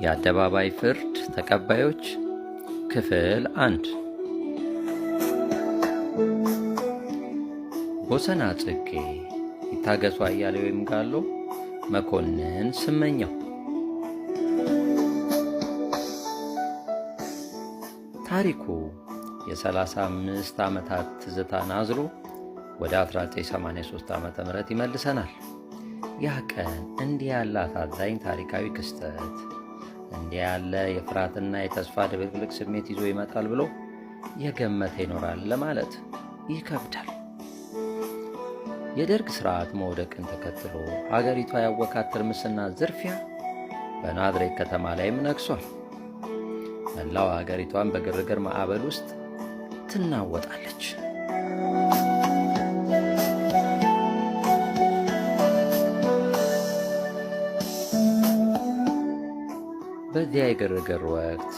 የአደባባይ ፍርድ ተቀባዮች ክፍል 1። ቦሰና ጽጌ፣ ይታገሱ አያሌው ይምጋሎ፣ መኮንን ስመኘው። ታሪኩ የ35 ዓመታት ትዝታን አዝሎ ወደ 1983 ዓ.ም ይመልሰናል። ያ ቀን እንዲህ ያለ አሳዛኝ ታሪካዊ ክስተት እንዲህ ያለ የፍርሃትና የተስፋ ድብልቅልቅ ስሜት ይዞ ይመጣል ብሎ የገመተ ይኖራል ለማለት ይከብዳል። የደርግ ስርዓት መውደቅን ተከትሎ ሀገሪቷ ያወካት ትርምስና ዝርፊያ በናዝሬት ከተማ ላይም ነግሷል። መላው ሀገሪቷን በግርግር ማዕበል ውስጥ ትናወጣለች። በዚያ የግርግር ወቅት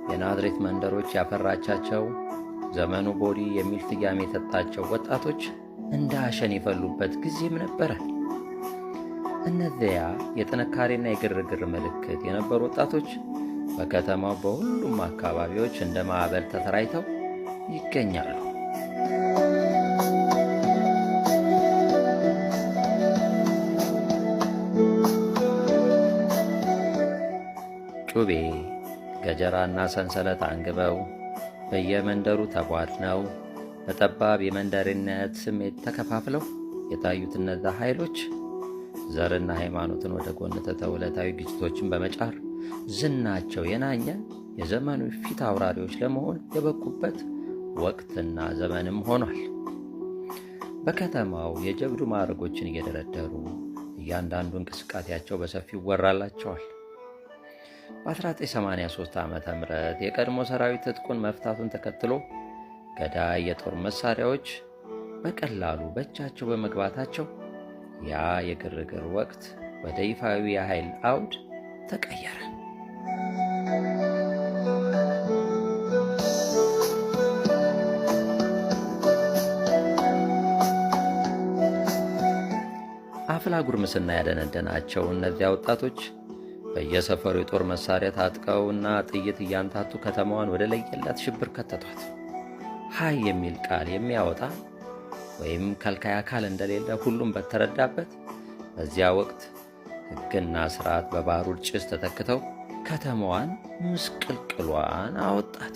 የናዝሬት መንደሮች ያፈራቻቸው ዘመኑ ቦዲ የሚል ስያሜ የሰጣቸው ወጣቶች እንደ አሸን የፈሉበት ጊዜም ነበረ። እነዚያ የጥንካሬና የግርግር ምልክት የነበሩ ወጣቶች በከተማው በሁሉም አካባቢዎች እንደ ማዕበል ተሰራጭተው ይገኛሉ። ጩቤ፣ ገጀራና ሰንሰለት አንግበው በየመንደሩ ተቧድነው በጠባብ የመንደርነት ስሜት ተከፋፍለው የታዩት እነዛ ኃይሎች ዘርና ሃይማኖትን ወደ ጎን ትተው ዕለታዊ ግጭቶችን በመጫር ዝናቸው የናኘ የዘመኑ ፊት አውራሪዎች ለመሆን የበቁበት ወቅትና ዘመንም ሆኗል። በከተማው የጀብዱ ማዕረጎችን እየደረደሩ እያንዳንዱ እንቅስቃሴያቸው በሰፊው ይወራላቸዋል። በ1983 ዓ.ም የቀድሞ ሰራዊት ትጥቁን መፍታቱን ተከትሎ ገዳይ የጦር መሳሪያዎች በቀላሉ በእጃቸው በመግባታቸው ያ የግርግር ወቅት ወደ ይፋዊ የኃይል አውድ ተቀየረ። አፍላ ጉርምስና ያደነደናቸው እነዚያ ወጣቶች በየሰፈሩ የጦር መሳሪያ ታጥቀውና ጥይት እያንታቱ ከተማዋን ወደ ለየላት ሽብር ከተቷት። ሃይ የሚል ቃል የሚያወጣ ወይም ከልካይ አካል እንደሌለ ሁሉም በተረዳበት በዚያ ወቅት ሕግና ስርዓት በባሩድ ጭስ ተተክተው ከተማዋን ምስቅልቅሏን አወጣት።